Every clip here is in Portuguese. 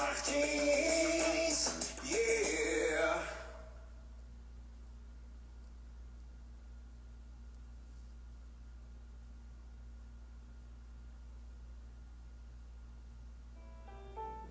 Martins, yeah.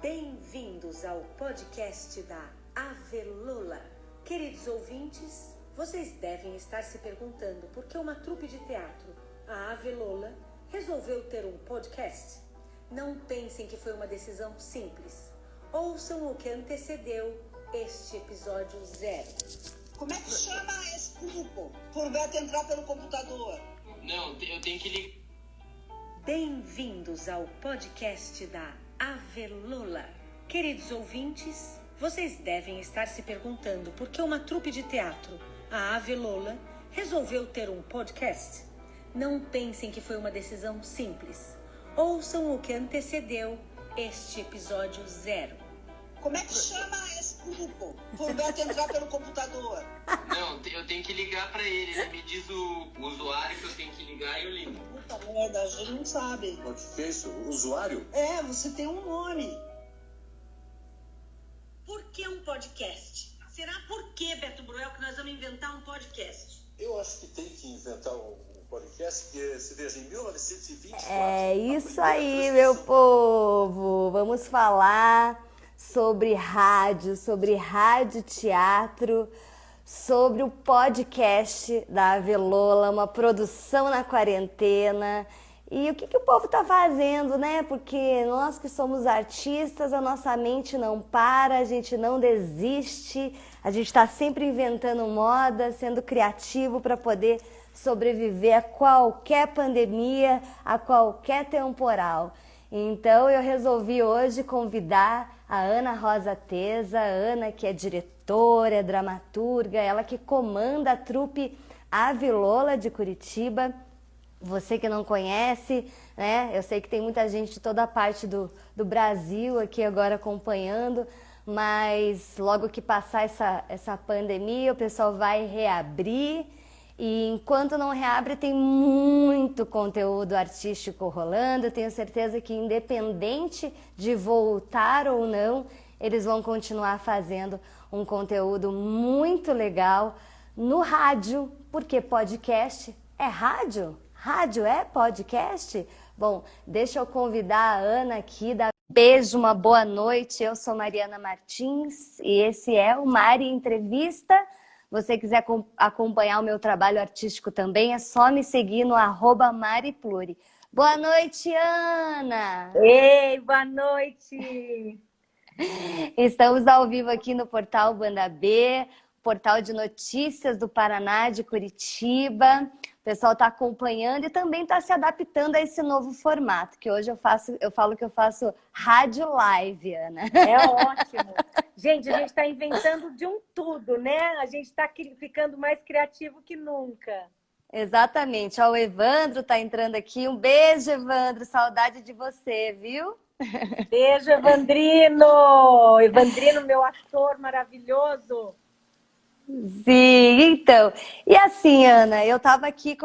Bem-vindos ao podcast da Avelula. Queridos ouvintes, vocês devem estar se perguntando por que uma trupe de teatro, a Avelula, resolveu ter um podcast. Não pensem que foi uma decisão simples. Ouçam o que antecedeu este episódio 0. Como é que chama esse grupo? Por Beto entrar pelo computador. Não, eu tenho que ligar. Bem-vindos ao podcast da Avelula. Queridos ouvintes, vocês devem estar se perguntando por que uma trupe de teatro, a Avelula, resolveu ter um podcast. Não pensem que foi uma decisão simples. Ouçam o que antecedeu este episódio 0. Como é que chama esse grupo? Por Beto entrar pelo computador. Não, eu tenho que ligar pra ele. Ele me diz o usuário que eu tenho que ligar e eu ligo. Puta merda, a gente não sabe. O que é isso? Usuário? É, você tem um nome. Por que um podcast? Será por que, Beto Bruel, que nós vamos inventar um podcast? Eu acho que tem que inventar um podcast que se veja em 1924. É isso aí, meu povo. Vamos falar sobre rádio teatro, sobre o podcast da Avelula, uma produção na quarentena. E o que o povo tá fazendo, né? Porque nós que somos artistas, a nossa mente não para, a gente não desiste, a gente está sempre inventando moda, sendo criativo para poder sobreviver a qualquer pandemia, a qualquer temporal. Então eu resolvi hoje convidar a Ana Rosa Teza, a Ana que é diretora, é dramaturga, ela que comanda a trupe Avelula de Curitiba. Você que não conhece, né? Eu sei que tem muita gente de toda a parte do Brasil aqui agora acompanhando, mas logo que passar essa pandemia, o pessoal vai reabrir. E enquanto não reabre, tem muito conteúdo artístico rolando. Eu tenho certeza que, independente de voltar ou não, eles vão continuar fazendo um conteúdo muito legal no rádio, porque podcast é rádio. Rádio é podcast? Bom, deixa eu convidar a Ana aqui, dar um beijo, uma boa noite. Eu sou Mariana Martins e esse é o Mari Entrevista. Você quiser acompanhar o meu trabalho artístico também, é só me seguir no @maripluri. Boa noite, Ana! Ei, boa noite! Estamos ao vivo aqui no portal Banda B, portal de notícias do Paraná, de Curitiba. O pessoal está acompanhando e também está se adaptando a esse novo formato, que hoje eu falo que eu faço rádio live, Ana. É ótimo. Gente, a gente está inventando de um tudo, né? A gente está ficando mais criativo que nunca. Exatamente. Ó, o Evandro está entrando aqui. Um beijo, Evandro. Saudade de você, viu? Beijo, Evandrino! Evandrino, meu ator maravilhoso. Sim, então. E assim, Ana, eu estava aqui,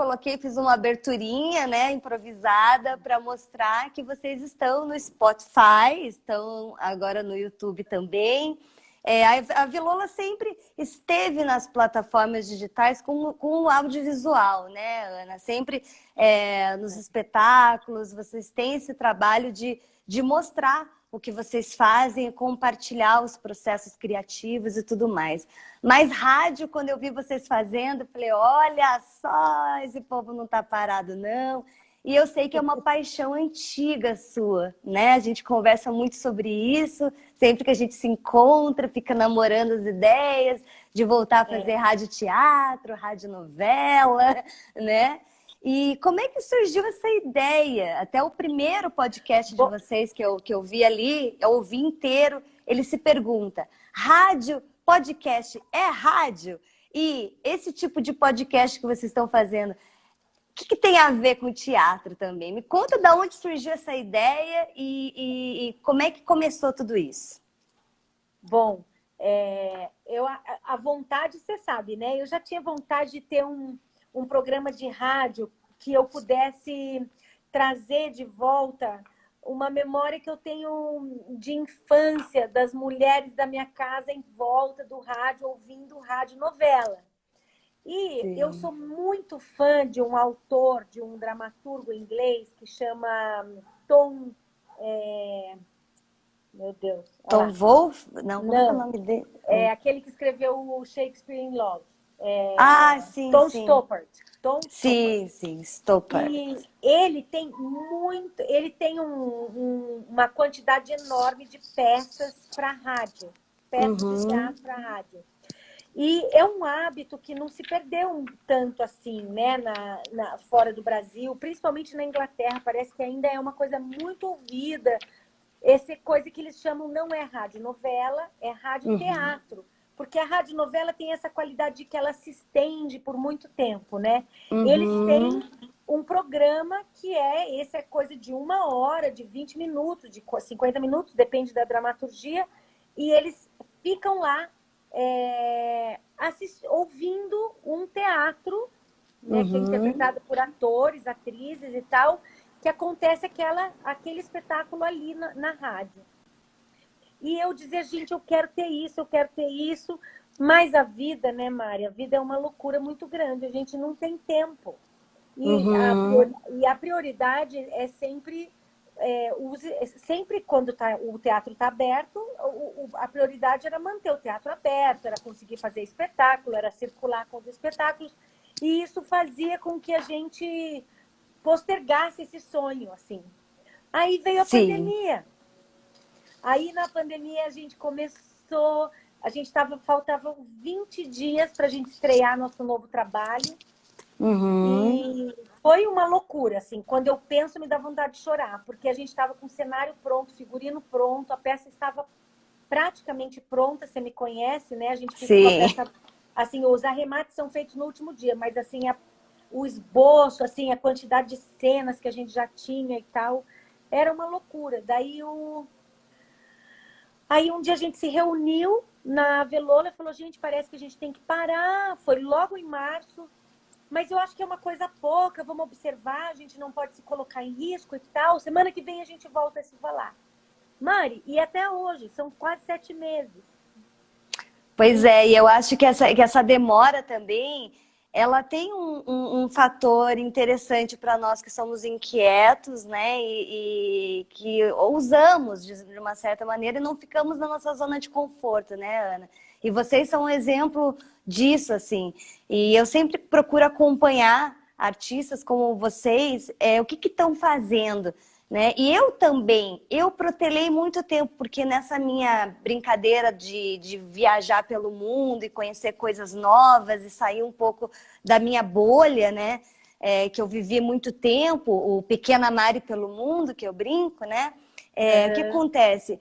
fiz uma aberturinha, né, improvisada para mostrar que vocês estão no Spotify, estão agora no YouTube também. A Avelula sempre esteve nas plataformas digitais com o audiovisual, né, Ana? Sempre nos espetáculos, vocês têm esse trabalho de mostrar o que vocês fazem, compartilhar os processos criativos e tudo mais. Mas rádio, quando eu vi vocês fazendo, eu falei, olha só, esse povo não tá parado, não. E eu sei que é uma paixão antiga sua, né? A gente conversa muito sobre isso, sempre que a gente se encontra, fica namorando as ideias de voltar a fazer rádio teatro, rádio novela, né? E como é que surgiu essa ideia? Até o primeiro podcast de vocês que eu vi ali, eu ouvi inteiro, ele se pergunta, rádio, podcast é rádio? E esse tipo de podcast que vocês estão fazendo, o que tem a ver com teatro também? Me conta de onde surgiu essa ideia e como é que começou tudo isso? Bom, a vontade, você sabe, né? Eu já tinha vontade de ter um programa de rádio que eu pudesse trazer de volta uma memória que eu tenho de infância, das mulheres da minha casa em volta do rádio, ouvindo radionovela. E Sim. eu sou muito fã de um autor, de um dramaturgo inglês que chama Tom... Meu Deus. olha Tom lá. Wolfe? Não, como é o Não. nome dele? É aquele que escreveu o Shakespeare in Love. Ah, sim, Tom sim. Stoppard. Tom Sim, sim, Stoppard. E ele tem uma quantidade enorme de peças para rádio, peças de teatro para rádio. E é um hábito que não se perdeu tanto assim, né, fora do Brasil, principalmente na Inglaterra, parece que ainda é uma coisa muito ouvida. Essa coisa que eles chamam não é radionovela, é radioteatro. Porque a radionovela tem essa qualidade de que ela se estende por muito tempo, né? Eles têm um programa que essa coisa de 1 hora, de 20 minutos, de 50 minutos, depende da dramaturgia, e eles ficam lá ouvindo um teatro, né, que é interpretado por atores, atrizes e tal, que acontece aquele espetáculo ali na rádio. E eu dizer, gente, eu quero ter isso, mas a vida, né, Mari? A vida é uma loucura muito grande, a gente não tem tempo. E a prioridade é sempre, sempre quando o teatro está aberto, a prioridade era manter o teatro aberto, era conseguir fazer espetáculo, era circular com os espetáculos, e isso fazia com que a gente postergasse esse sonho, assim. Aí veio a pandemia. Aí na pandemia a gente começou, faltavam 20 dias para a gente estrear nosso novo trabalho. E foi uma loucura, assim. Quando eu penso, me dá vontade de chorar, porque a gente estava com o cenário pronto, figurino pronto, a peça estava praticamente pronta, você me conhece, né? A gente fica com a peça, assim, os arremates são feitos no último dia, mas assim, o esboço, assim, a quantidade de cenas que a gente já tinha e tal, era uma loucura. Aí um dia a gente se reuniu na Avelola e falou, gente, parece que a gente tem que parar. Foi logo em março, mas eu acho que é uma coisa pouca, vamos observar, a gente não pode se colocar em risco e tal. Semana que vem a gente volta a se falar. Mari, e até hoje, são quase 7 meses. Pois é, e eu acho que essa demora também, ela tem um fator interessante para nós que somos inquietos, né? E que ousamos, de uma certa maneira, e não ficamos na nossa zona de conforto, né, Ana? E vocês são um exemplo disso, assim. E eu sempre procuro acompanhar artistas como vocês, o que estão fazendo, né? E eu protelei muito tempo, porque nessa minha brincadeira de viajar pelo mundo e conhecer coisas novas e sair um pouco da minha bolha, né? Que eu vivi muito tempo, o Pequena Mari pelo mundo, que eu brinco, né? O que acontece?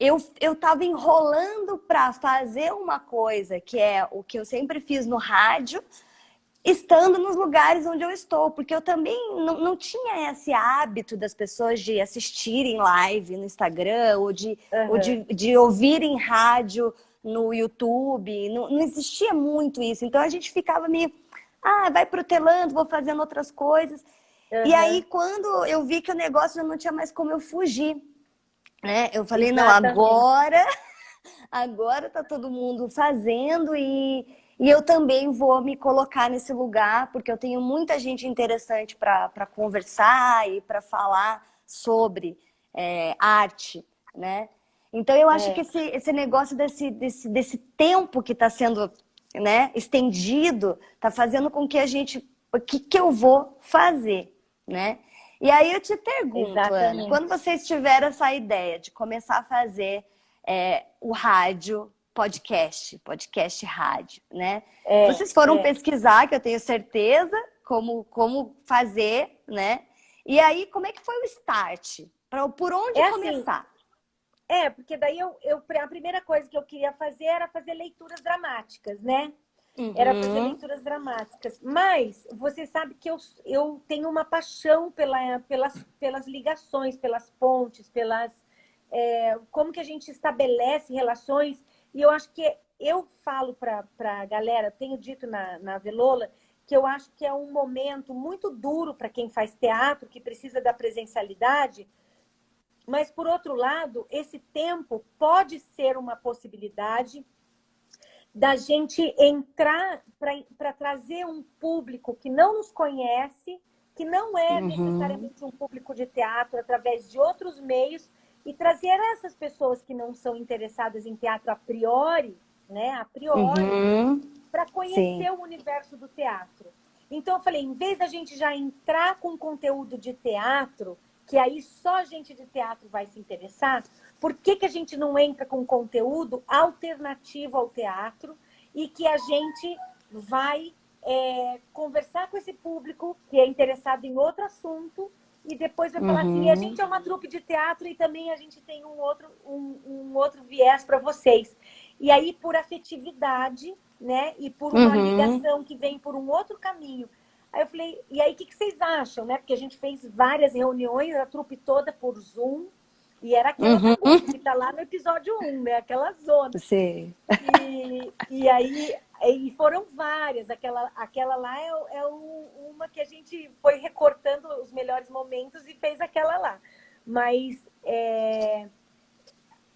Eu estava enrolando para fazer uma coisa que é o que eu sempre fiz no rádio, estando nos lugares onde eu estou, porque eu também não tinha esse hábito das pessoas de assistirem live no Instagram ou de ouvirem rádio no YouTube, não existia muito isso, então a gente ficava meio, vai protelando, vou fazendo outras coisas, e aí quando eu vi que o negócio já não tinha mais como eu fugir, né? Eu falei, Exatamente. não, agora tá todo mundo fazendo e eu também vou me colocar nesse lugar, porque eu tenho muita gente interessante para conversar e para falar sobre arte, né? Então eu acho que esse negócio desse tempo que está sendo, né, estendido, está fazendo com que a gente, o que eu vou fazer, né? E aí eu te pergunto, Exatamente. Ana, quando vocês tiveram essa ideia de começar a fazer o rádio, podcast rádio, né? Vocês foram pesquisar, que eu tenho certeza, como fazer, né? E aí, como é que foi o start? Por onde começar? Porque daí a primeira coisa que eu queria fazer era fazer leituras dramáticas, né? Era fazer leituras dramáticas. Mas você sabe que eu tenho uma paixão pelas ligações, pelas pontes, como que a gente estabelece relações. E eu acho que eu falo para a galera, tenho dito na Avelola, que eu acho que é um momento muito duro para quem faz teatro, que precisa da presencialidade, Mas, por outro lado, esse tempo pode ser uma possibilidade da gente entrar para trazer um público que não nos conhece, que não é necessariamente um público de teatro, através de outros meios, e trazer essas pessoas que não são interessadas em teatro a priori, né, para conhecer o universo do teatro. Então, eu falei, em vez da gente já entrar com conteúdo de teatro, que aí só gente de teatro vai se interessar, por que a gente não entra com conteúdo alternativo ao teatro e que a gente vai conversar com esse público que é interessado em outro assunto e depois vai falar assim, a gente é uma trupe de teatro e também a gente tem um outro viés para vocês. E aí, por afetividade, né, e por uma ligação que vem por um outro caminho. Aí eu falei, e aí o que vocês acham, né? Porque a gente fez várias reuniões, a trupe toda por Zoom, e era aquela bagunça que tá lá no episódio 1, né? Aquela zona. Sim. E aí foram várias. Aquela lá uma que a gente foi recortando os melhores momentos e fez aquela lá. Mas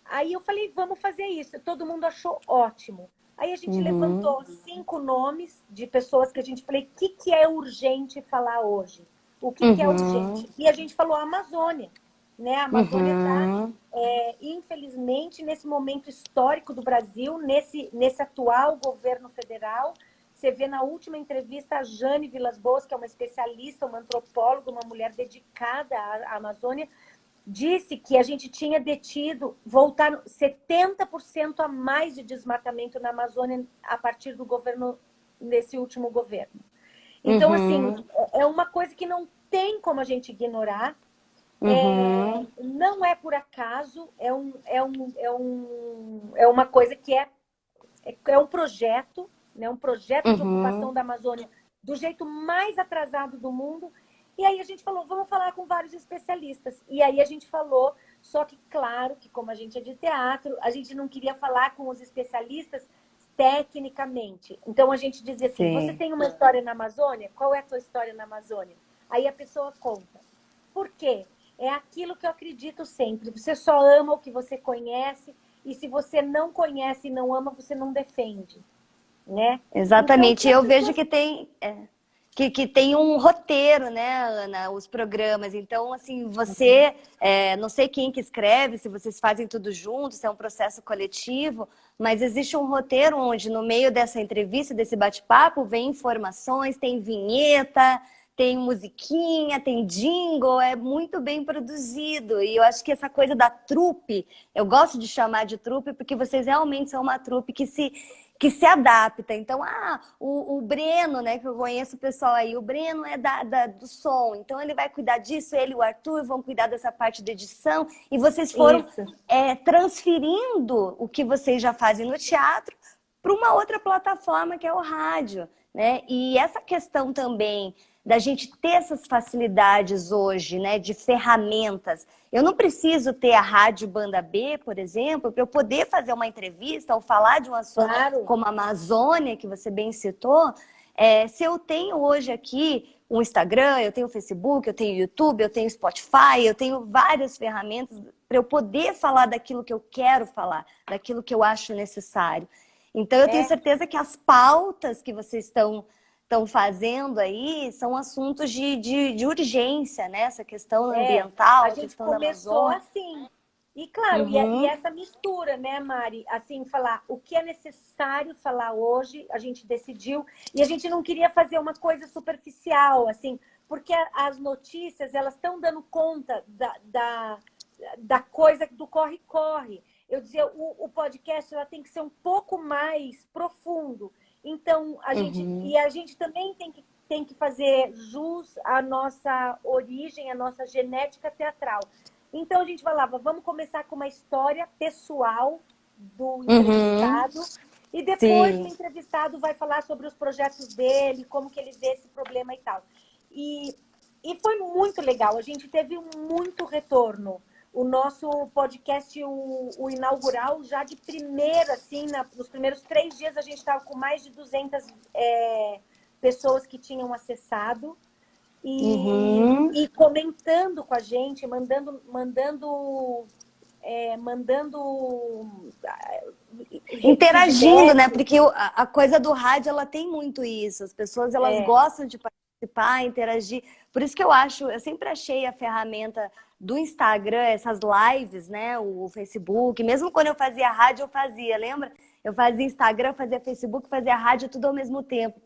aí eu falei, vamos fazer isso. Todo mundo achou ótimo. Aí a gente levantou 5 nomes de pessoas que a gente falei, o que é urgente falar hoje? O que é urgente? E a gente falou a Amazônia. Né? A Amazônia está, infelizmente, nesse momento histórico do Brasil, nesse atual governo federal. Você vê na última entrevista a Jane Vilas Boas, que é uma especialista, uma antropóloga, uma mulher dedicada à Amazônia, disse que a gente tinha voltar 70% a mais de desmatamento na Amazônia a partir do governo, desse último governo. Então, assim, é uma coisa que não tem como a gente ignorar. Não é por acaso, é uma coisa que é um projeto, né? Um projeto de ocupação da Amazônia do jeito mais atrasado do mundo. E aí a gente falou, vamos falar com vários especialistas. E aí a gente falou, só que claro que como a gente é de teatro, a gente não queria falar com os especialistas tecnicamente. Então a gente dizia assim, você tem uma história na Amazônia? Qual é a tua história na Amazônia? Aí a pessoa conta. Por quê? É aquilo que eu acredito sempre. Você só ama o que você conhece e se você não conhece e não ama, você não defende. Né? Exatamente. Então, eu vejo que tem... Que tem um roteiro, né, Ana, os programas. Então, assim, você, não sei quem que escreve, se vocês fazem tudo junto, se é um processo coletivo, mas existe um roteiro onde, no meio dessa entrevista, desse bate-papo, vem informações, tem vinheta, tem musiquinha, tem jingle, é muito bem produzido. E eu acho que essa coisa da trupe, eu gosto de chamar de trupe porque vocês realmente são uma trupe que se adapta. Então, o Breno, né, que eu conheço o pessoal aí, o Breno é do som, então ele vai cuidar disso, ele e o Arthur vão cuidar dessa parte da edição, e vocês foram transferindo o que vocês já fazem no teatro para uma outra plataforma que é o rádio, né? E essa questão também da gente ter essas facilidades hoje, né, de ferramentas. Eu não preciso ter a Rádio Banda B, por exemplo, para eu poder fazer uma entrevista ou falar de um assunto como a Amazônia, que você bem citou. Se eu tenho hoje aqui um Instagram, eu tenho o Facebook, eu tenho o YouTube, eu tenho o Spotify, eu tenho várias ferramentas para eu poder falar daquilo que eu quero falar, daquilo que eu acho necessário. Então, eu tenho certeza que as pautas que vocês estão fazendo aí são assuntos de urgência, né? Essa questão ambiental, a questão da Amazônia. A gente começou assim. E claro, e essa mistura, né, Mari? Assim, falar o que é necessário falar hoje, a gente decidiu. E a gente não queria fazer uma coisa superficial, assim, porque as notícias, elas estão dando conta da coisa do corre-corre. Eu dizia, o podcast ela tem que ser um pouco mais profundo. Então, a gente também tem que fazer jus à nossa origem, à nossa genética teatral. Então, a gente falava, vamos começar com uma história pessoal do entrevistado e depois o entrevistado vai falar sobre os projetos dele, como que ele vê esse problema e tal. E foi muito legal, a gente teve muito retorno. O nosso podcast, o inaugural, já de primeira, assim, nos primeiros 3 dias, a gente estava com mais de 200 pessoas que tinham acessado. Uhum. e comentando com a gente, Interagindo, né? feedback. Porque a coisa do rádio, ela tem muito isso. As pessoas, elas gostam de participar, interagir. Por isso que eu sempre achei a ferramenta do Instagram, essas lives, né? O Facebook. Mesmo quando eu fazia rádio, eu fazia, lembra? Eu fazia Instagram, fazia Facebook, fazia rádio, tudo ao mesmo tempo.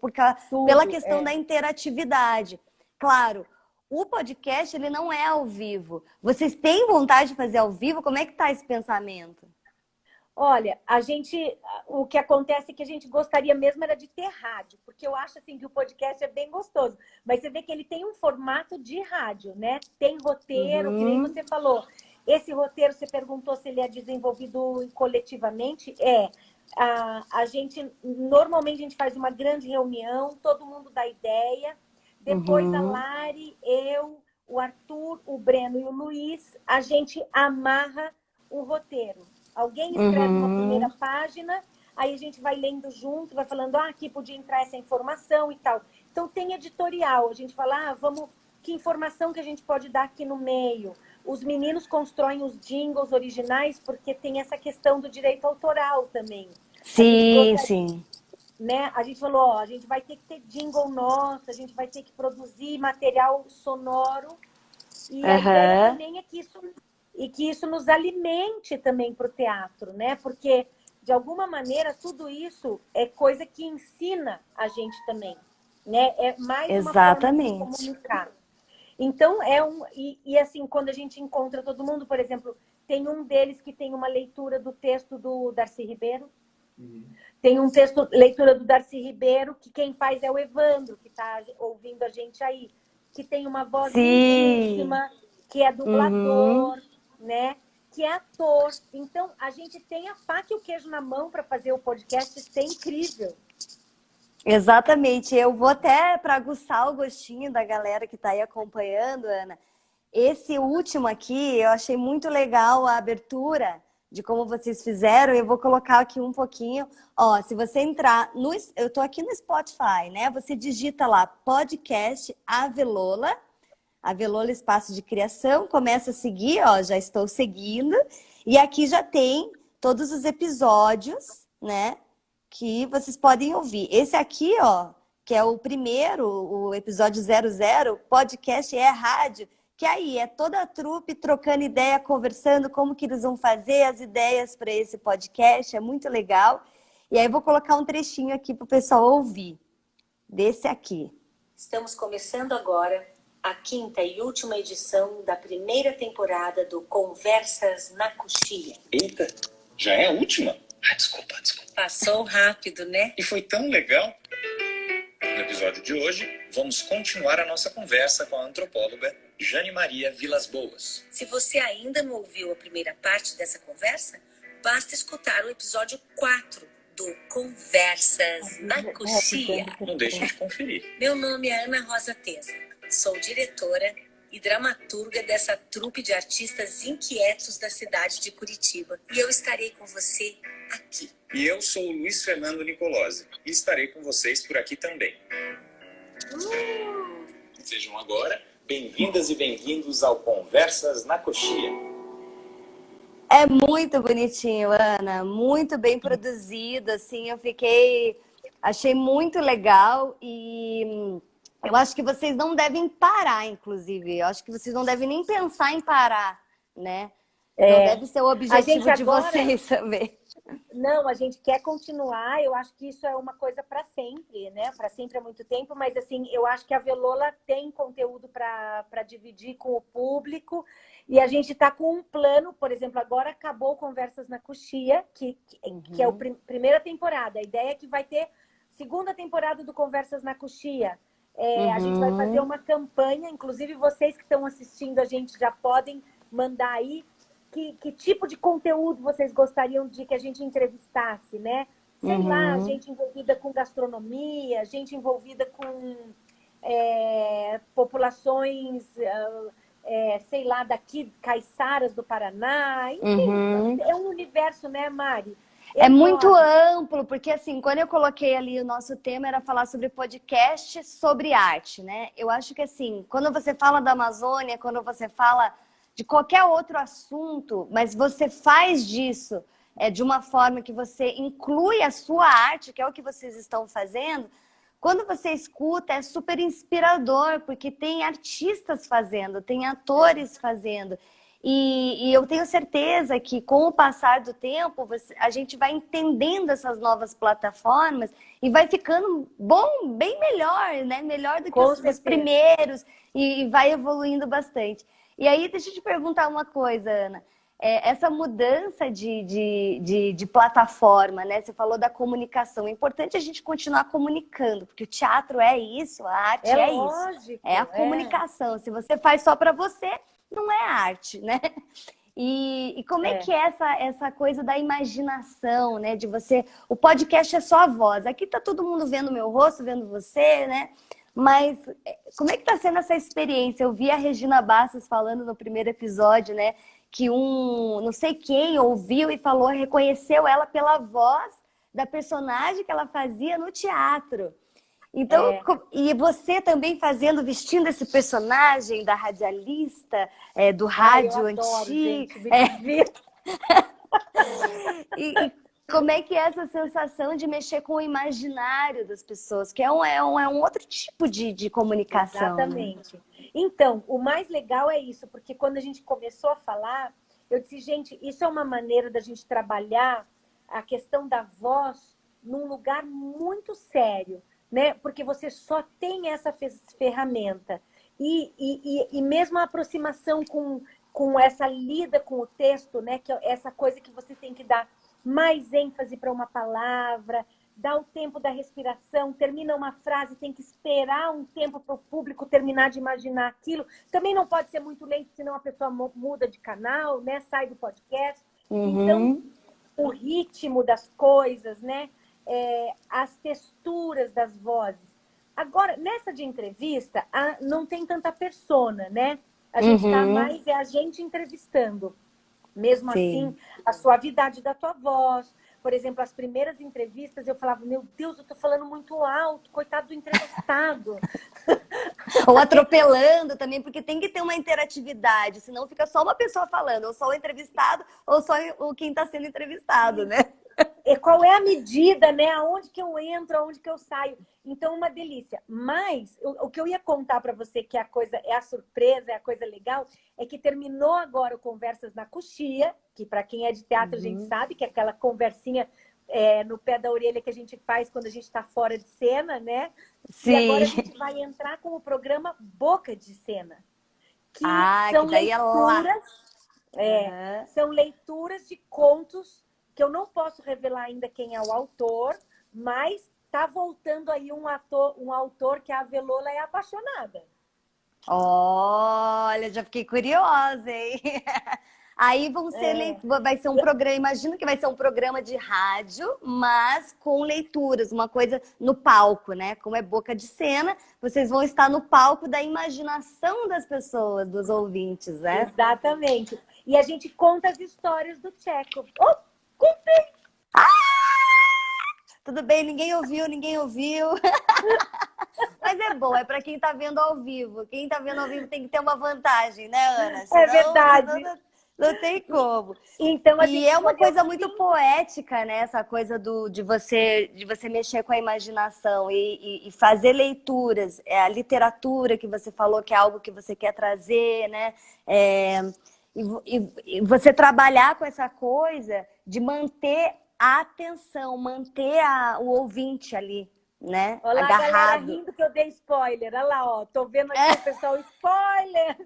Pela questão da interatividade. Claro, o podcast, ele não é ao vivo. Vocês têm vontade de fazer ao vivo? Como é que tá esse pensamento? Olha, o que acontece é que a gente gostaria mesmo era de ter rádio, porque eu acho assim que o podcast é bem gostoso, mas você vê que ele tem um formato de rádio, né? Tem roteiro, que nem você falou. Esse roteiro, você perguntou se ele é desenvolvido coletivamente? Normalmente a gente faz uma grande reunião, todo mundo dá ideia, depois a Lari, eu, o Arthur, o Breno e o Luiz, a gente amarra o roteiro. Alguém escreve uma primeira página, aí a gente vai lendo junto, vai falando, aqui podia entrar essa informação e tal. Então tem editorial, a gente fala, que informação que a gente pode dar aqui no meio. Os meninos constroem os jingles originais, porque tem essa questão do direito autoral também. Sim. Né? A gente falou, a gente vai ter que ter jingle nosso, a gente vai ter que produzir material sonoro. E a ideia também é que isso nos alimente também para o teatro, né? Porque, de alguma maneira, tudo isso é coisa que ensina a gente também, né? É mais uma forma de comunicar. Então, assim, quando a gente encontra todo mundo, por exemplo, tem um deles que tem uma leitura do texto do Darcy Ribeiro, tem leitura do Darcy Ribeiro, que quem faz é o Evandro, que está ouvindo a gente aí, que tem uma voz lindíssima, que é dublador, né? Que é ator. Então, a gente tem a faca e o queijo na mão para fazer o podcast ser incrível. Exatamente. Eu vou até para aguçar o gostinho da galera que está aí acompanhando, Ana. Esse último aqui, eu achei muito legal a abertura de como vocês fizeram. Eu vou colocar aqui um pouquinho. Ó, se você entrar eu tô aqui no Spotify, né? Você digita lá podcast Avelola. Avelola Espaço de Criação, começa a seguir, ó, já estou seguindo. E aqui já tem todos os episódios, né, que vocês podem ouvir. Esse aqui, ó, que é o primeiro, o episódio 00, podcast é rádio, que aí é toda a trupe trocando ideia, conversando como que eles vão fazer as ideias para esse podcast, é muito legal. E aí eu vou colocar um trechinho aqui para o pessoal ouvir, desse aqui. Estamos começando agora a quinta e última edição da primeira temporada do Conversas na Coxia. Eita, já é a última? Desculpa. Passou rápido, né? E foi tão legal. No episódio de hoje, vamos continuar a nossa conversa com a antropóloga Jane Maria Vilas Boas. Se você ainda não ouviu a primeira parte dessa conversa, basta escutar o episódio 4 do Conversas na Coxia. Não deixe de conferir. Meu nome é Ana Rosa Teza. Sou diretora e dramaturga dessa trupe de artistas inquietos da cidade de Curitiba. E eu estarei com você aqui. E eu sou o Luiz Fernando Nicolosi e estarei com vocês por aqui também. Sejam agora bem-vindas e bem-vindos ao Conversas na Coxia. É muito bonitinho, Ana, muito bem produzido, assim, achei muito legal e eu acho que vocês não devem parar, inclusive. Eu acho que vocês não devem nem pensar em parar, né? Não deve ser o objetivo de vocês também. Não, a gente quer continuar. Eu acho que isso é uma coisa para sempre, né? Para sempre há muito tempo. Mas, assim, eu acho que a Velola tem conteúdo para dividir com o público. E a gente está com um plano, por exemplo, agora acabou Conversas na Coxia, que é a primeira temporada. A ideia é que vai ter segunda temporada do Conversas na Coxia. A gente vai fazer uma campanha, inclusive vocês que estão assistindo, a gente já podem mandar aí que tipo de conteúdo vocês gostariam de que a gente entrevistasse, né? Sei lá, gente envolvida com gastronomia, gente envolvida com populações, sei lá, daqui, caiçaras do Paraná, enfim, é um universo, né, Mari? É muito enorme. amplo, porque assim, quando eu coloquei ali o nosso tema era falar sobre podcast, sobre arte, né? Eu acho que assim, quando você fala da Amazônia, quando você fala de qualquer outro assunto, mas você faz disso de uma forma que você inclui a sua arte, que é o que vocês estão fazendo, quando você escuta é super inspirador, porque tem artistas fazendo, tem atores fazendo. E eu tenho certeza que com o passar do tempo, a gente vai entendendo essas novas plataformas e vai ficando bom, bem melhor, né? Melhor do que Com os certeza. primeiros e vai evoluindo bastante. E aí, deixa eu te perguntar uma coisa, Ana. Essa mudança de plataforma, né? Você falou da comunicação. É importante a gente continuar comunicando, porque o teatro é isso, a arte É isso. lógico. É a comunicação. Se você faz só para você, não é arte, né? E como é que é essa coisa da imaginação, né? De você. O podcast é só a voz. Aqui tá todo mundo vendo meu rosto, vendo você, né? Mas como é que tá sendo essa experiência? Eu vi a Regina Bastos falando no primeiro episódio, né? Que não sei quem ouviu e falou, reconheceu ela pela voz da personagem que ela fazia no teatro. Então, e você também vestindo esse personagem da radialista, do rádio eu adoro, antigo. gente, me divirto. E como é que é essa sensação de mexer com o imaginário das pessoas, que é um outro tipo de comunicação. Exatamente. Né? Então, o mais legal é isso, porque quando a gente começou a falar, eu disse, gente, isso é uma maneira da gente trabalhar a questão da voz num lugar muito sério, né? Porque você só tem essa ferramenta. E mesmo a aproximação com essa lida com o texto, né? Que é essa coisa que você tem que dar mais ênfase para uma palavra, dar o tempo da respiração, termina uma frase, tem que esperar um tempo para o público terminar de imaginar aquilo. Também não pode ser muito lento, senão a pessoa muda de canal, né? Sai do podcast. Então, o ritmo das coisas, né? As texturas das vozes. Agora, nessa de entrevista, não tem tanta persona, né? A gente tá mais, a gente entrevistando. Mesmo assim, a suavidade da tua voz. Por exemplo, as primeiras entrevistas eu falava, meu Deus, eu tô falando muito alto, coitado do entrevistado. Ou atropelando também, porque tem que ter uma interatividade, senão fica só uma pessoa falando, ou só o entrevistado, ou só quem está sendo entrevistado, né? E qual é a medida, né? Aonde que eu entro, aonde que eu saio. Então, uma delícia. Mas, o que eu ia contar para você, que a coisa é a surpresa, é a coisa legal, é que terminou agora o Conversas na Coxia, que para quem é de teatro a gente sabe, que é aquela conversinha no pé da orelha que a gente faz quando a gente está fora de cena, né? Sim. E agora a gente vai entrar com o programa Boca de Cena. Que são que daí leituras, são leituras de contos que eu não posso revelar ainda quem é o autor, mas tá voltando aí um autor que a Avelola é apaixonada. Olha, já fiquei curiosa, hein? Aí vai ser um programa, imagino que vai ser um programa de rádio, mas com leituras, uma coisa no palco, né? Como é boca de cena, vocês vão estar no palco da imaginação das pessoas, dos ouvintes, né? Exatamente. E a gente conta as histórias do Tchekhov. Oh, contei! Tudo bem, ninguém ouviu. Mas é bom, é para quem tá vendo ao vivo. Quem tá vendo ao vivo tem que ter uma vantagem, né, Ana? Senão, verdade. Senão não tem como. Então, e é uma coisa muito poética, né? Essa coisa de você mexer com a imaginação e fazer leituras. É a literatura que você falou que é algo que você quer trazer, né? E você trabalhar com essa coisa de manter a atenção, manter o ouvinte ali, né? Olha lá, agarrado. A galera rindo que eu dei spoiler. Olha lá, ó. Tô vendo aqui o pessoal, spoiler!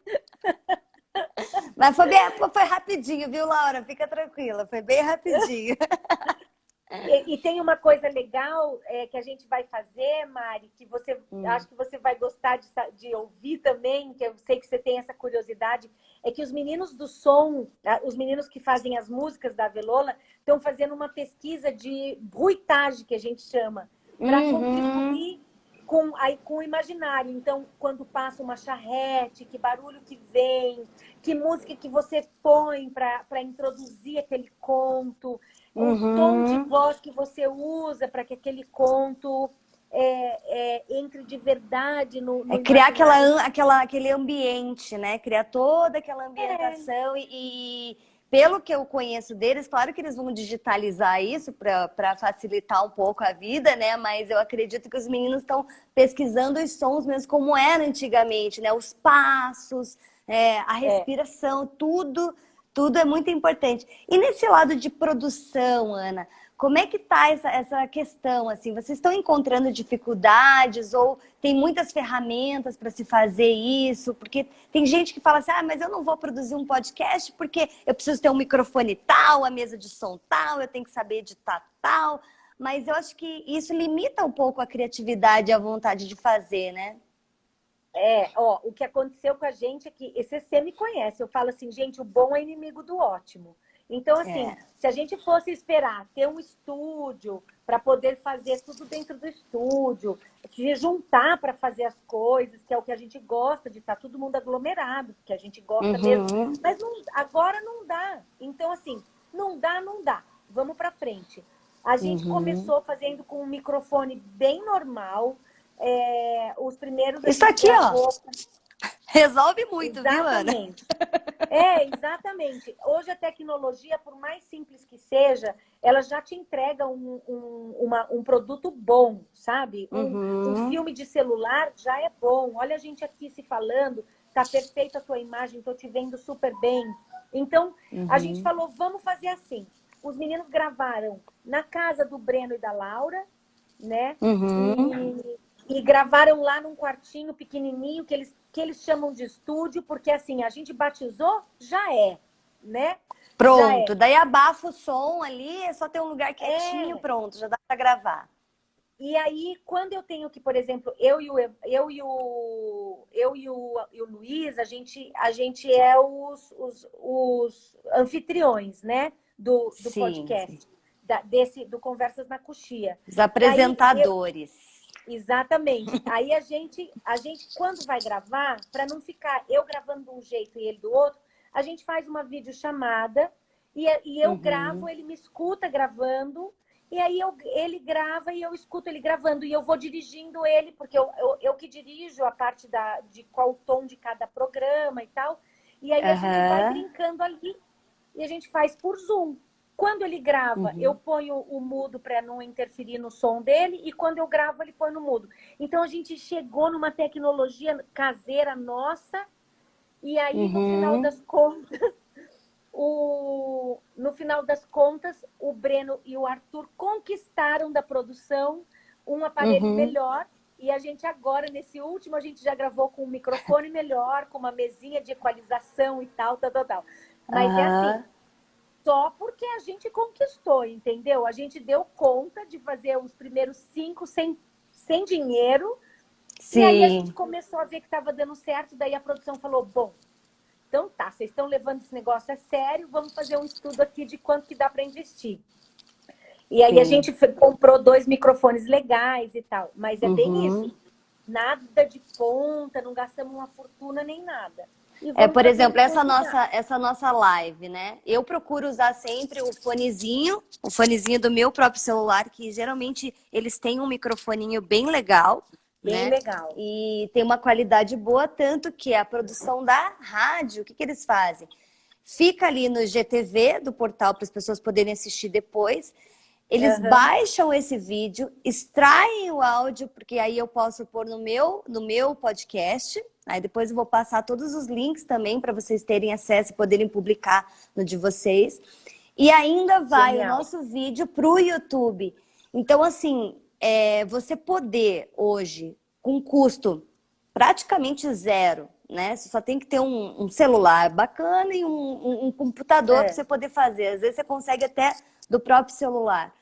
Mas foi rapidinho, viu, Laura? Fica tranquila, foi bem rapidinho. E tem uma coisa legal que a gente vai fazer, Mari, que você acho que você vai gostar de ouvir também, que eu sei que você tem essa curiosidade, é que os meninos do som, os meninos que fazem as músicas da Avelola, estão fazendo uma pesquisa de bruitagem, que a gente chama, para contribuir com o imaginário. Então, quando passa uma charrete, que barulho que vem, que música que você põe para introduzir aquele conto, o tom de voz que você usa para que aquele conto entre de verdade no criar imaginário. aquele ambiente, né? Criar toda aquela ambientação e pelo que eu conheço deles, claro que eles vão digitalizar isso para facilitar um pouco a vida, né? Mas eu acredito que os meninos estão pesquisando os sons mesmo como era antigamente, né? Os passos, a respiração, tudo é muito importante. E nesse lado de produção, Ana, como é que tá essa questão? Assim, vocês estão encontrando dificuldades ou tem muitas ferramentas para se fazer isso? Porque tem gente que fala assim, mas eu não vou produzir um podcast porque eu preciso ter um microfone tal, a mesa de som tal, eu tenho que saber editar tal. Mas eu acho que isso limita um pouco a criatividade e a vontade de fazer, né? O que aconteceu com a gente é que você me conhece, eu falo assim, gente, o bom é inimigo do ótimo. Então, assim, se a gente fosse esperar ter um estúdio para poder fazer tudo dentro do estúdio, se juntar para fazer as coisas, que é o que a gente gosta, de estar todo mundo aglomerado, que a gente gosta mesmo. Mas agora não dá. Então, assim, não dá. Vamos para frente. A gente começou fazendo com um microfone bem normal. Os primeiros... Isso aqui, ó. Resolve muito, exatamente. Viu, Ana? Exatamente. Hoje a tecnologia, por mais simples que seja, ela já te entrega um produto bom, sabe? Um filme de celular já é bom. Olha a gente aqui se falando, tá perfeita a tua imagem, tô te vendo super bem. Então, a gente falou, vamos fazer assim. Os meninos gravaram na casa do Breno e da Laura, né? E gravaram lá num quartinho pequenininho que eles chamam de estúdio, porque assim, a gente batizou, já né? Pronto, daí abafa o som ali, é só ter um lugar quietinho, pronto, já dá para gravar. E aí, quando eu tenho que, por exemplo, eu e o Luiz, a gente é os anfitriões, né? Do podcast, do Conversas na Coxia. Os apresentadores. Exatamente. Aí a gente, quando vai gravar, para não ficar eu gravando de um jeito e ele do outro, a gente faz uma videochamada e eu gravo, ele me escuta gravando, e aí ele grava e eu escuto ele gravando, e eu vou dirigindo ele, porque eu que dirijo a parte de qual o tom de cada programa e tal, e aí a gente vai brincando ali, e a gente faz por Zoom. Quando ele grava, eu ponho o mudo para não interferir no som dele, e quando eu gravo, ele põe no mudo. Então, a gente chegou numa tecnologia caseira nossa, e aí, no final das contas, o Breno e o Arthur conquistaram da produção um aparelho melhor, e a gente agora, nesse último, a gente já gravou com um microfone melhor, com uma mesinha de equalização e tal. Mas é assim... Só porque a gente conquistou, entendeu? A gente deu conta de fazer os primeiros 5 sem dinheiro. Sim. E aí a gente começou a ver que estava dando certo. Daí a produção falou, bom, então tá, vocês estão levando esse negócio a sério, vamos fazer um estudo aqui de quanto que dá para investir. E aí a gente comprou 2 microfones legais e tal. Mas é bem isso. Nada de ponta, não gastamos uma fortuna nem nada. Por exemplo, essa nossa live, né? Eu procuro usar sempre o fonezinho do meu próprio celular, que geralmente eles têm um microfoninho bem legal. Bem legal. E tem uma qualidade boa, tanto que a produção da rádio, o que eles fazem? Fica ali no GTV do portal para as pessoas poderem assistir depois. Eles baixam esse vídeo, extraem o áudio, porque aí eu posso pôr no meu podcast. Aí depois eu vou passar todos os links também para vocês terem acesso e poderem publicar no de vocês. E ainda vai o nosso vídeo para o YouTube. Então, assim, você poder hoje, com custo praticamente zero, né? Você só tem que ter um celular bacana e um computador para você poder fazer. Às vezes você consegue até do próprio celular.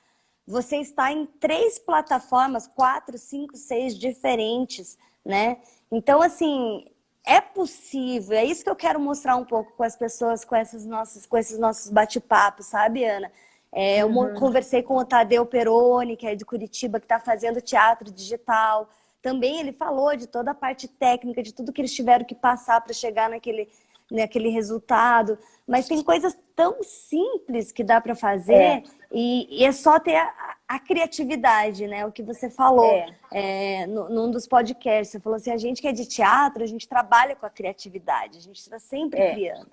Você está em 3 plataformas, 4, 5, 6 diferentes, né? Então, assim, é possível. É isso que eu quero mostrar um pouco com as pessoas, com esses nossos bate-papos, sabe, Ana? Eu conversei com o Tadeu Peroni, que é de Curitiba, que está fazendo teatro digital. também ele falou de toda a parte técnica, de tudo que eles tiveram que passar para chegar naquele resultado. Mas tem coisas tão simples que dá para fazer e é só ter a criatividade, né? O que você falou num dos podcasts. Você falou assim, a gente que é de teatro, a gente trabalha com a criatividade, a gente está sempre criando.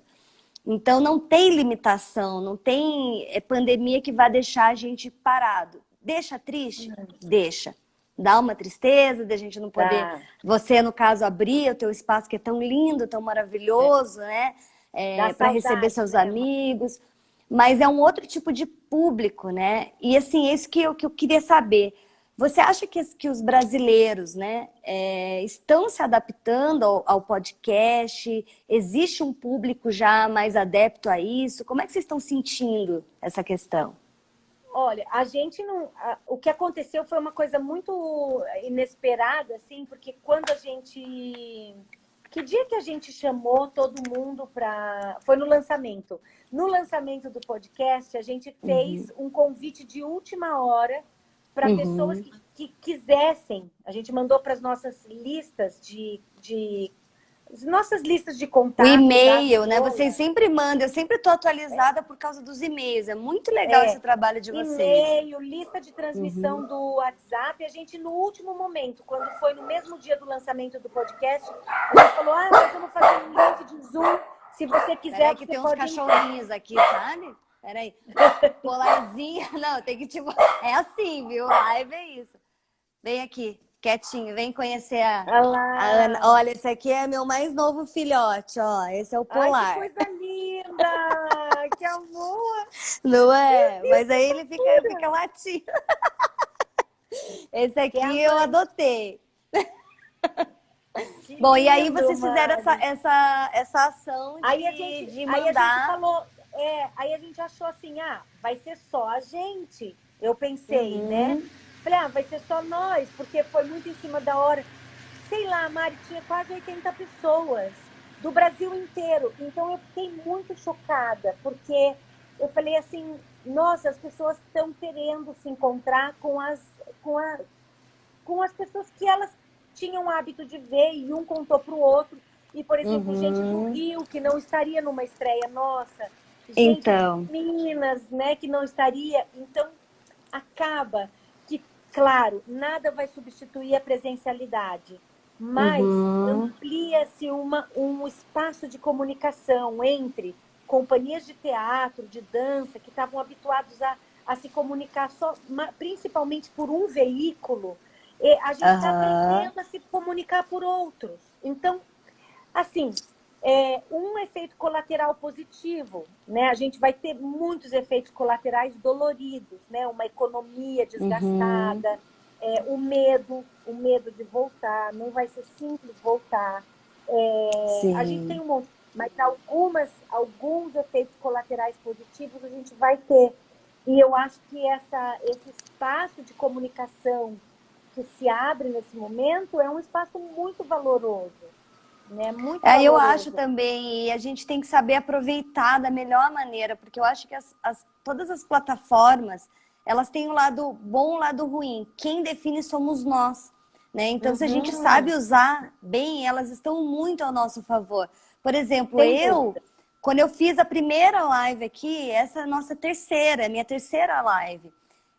Então não tem limitação, não tem pandemia que vai deixar a gente parado. Deixa triste? Deixa. Dá uma tristeza de a gente não poder... Você, no caso, abrir o teu espaço que é tão lindo, tão maravilhoso, né? Para receber seus amigos. Mas é um outro tipo de público, né? E assim, é isso que eu queria saber. Você acha que os brasileiros, né, estão se adaptando ao podcast? Existe um público já mais adepto a isso? Como é que vocês estão sentindo essa questão? Olha, a gente não... O que aconteceu foi uma coisa muito inesperada, assim, porque quando a gente... Que dia que a gente chamou todo mundo para... Foi no lançamento. No lançamento do podcast, a gente fez um convite de última hora para pessoas que quisessem. A gente mandou para as nossas listas nossas listas de contato. O e-mail, né? Vocês sempre mandam. Eu sempre estou atualizada por causa dos e-mails. É muito legal esse trabalho de vocês. E-mail, lista de transmissão do WhatsApp. A gente, no último momento, quando foi no mesmo dia do lançamento do podcast, a gente falou, nós vamos fazer um link de Zoom. Se você quiser, peraí, que tem uns cachorrinhos aqui, sabe? Peraí. Polarzinha. Não, tem que tipo... É assim, viu? Live é isso. Vem aqui. Quietinho, vem conhecer a Ana. Olha, esse aqui é meu mais novo filhote, ó. Esse é o Polar. Ai, que coisa linda! Que amor! Não é? Mas aí ele fica latindo. Esse aqui eu adotei. Bom, e aí vocês fizeram essa ação de, aí a gente mandar... Aí a gente falou... aí a gente achou assim, vai ser só a gente. Eu pensei, né? Falei, vai ser só nós, porque foi muito em cima da hora. Sei lá, Mari, tinha quase 80 pessoas do Brasil inteiro. Então eu fiquei muito chocada, porque eu falei assim, nossa, as pessoas estão querendo se encontrar com as pessoas que elas tinham o hábito de ver, e um contou para o outro. E, por exemplo, gente do Rio, que não estaria numa estreia nossa. Gente de Minas, né, que não estaria. Então, acaba... Claro, nada vai substituir a presencialidade, mas amplia-se um espaço de comunicação entre companhias de teatro, de dança, que estavam habituados a se comunicar principalmente por um veículo. E a gente está aprendendo a se comunicar por outros. Então, assim... um efeito colateral positivo, né? A gente vai ter muitos efeitos colaterais doloridos, né? Uma economia desgastada, o medo de voltar, não vai ser simples voltar. A gente tem um monte, mas alguns efeitos colaterais positivos a gente vai ter. E eu acho que esse espaço de comunicação que se abre nesse momento é um espaço muito valoroso. Né? Muito valoroso. Eu acho também, e a gente tem que saber aproveitar da melhor maneira, porque eu acho que todas as plataformas, elas têm um lado bom e um lado ruim. Quem define somos nós, né? Então, se a gente sabe usar bem, elas estão muito ao nosso favor. Por exemplo, quando eu fiz a primeira live aqui, essa é a nossa minha terceira live.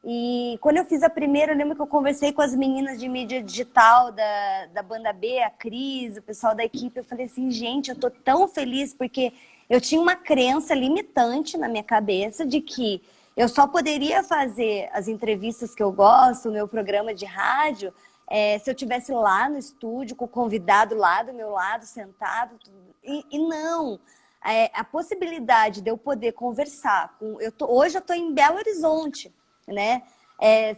E quando eu fiz a primeira, eu lembro que eu conversei com as meninas de mídia digital da Banda B, a Cris, o pessoal da equipe. Eu falei assim, gente, eu tô tão feliz porque eu tinha uma crença limitante na minha cabeça de que eu só poderia fazer as entrevistas que eu gosto, o meu programa de rádio, se eu estivesse lá no estúdio, com o convidado lá do meu lado, sentado. E não, a possibilidade de eu poder conversar hoje eu tô em Belo Horizonte, né?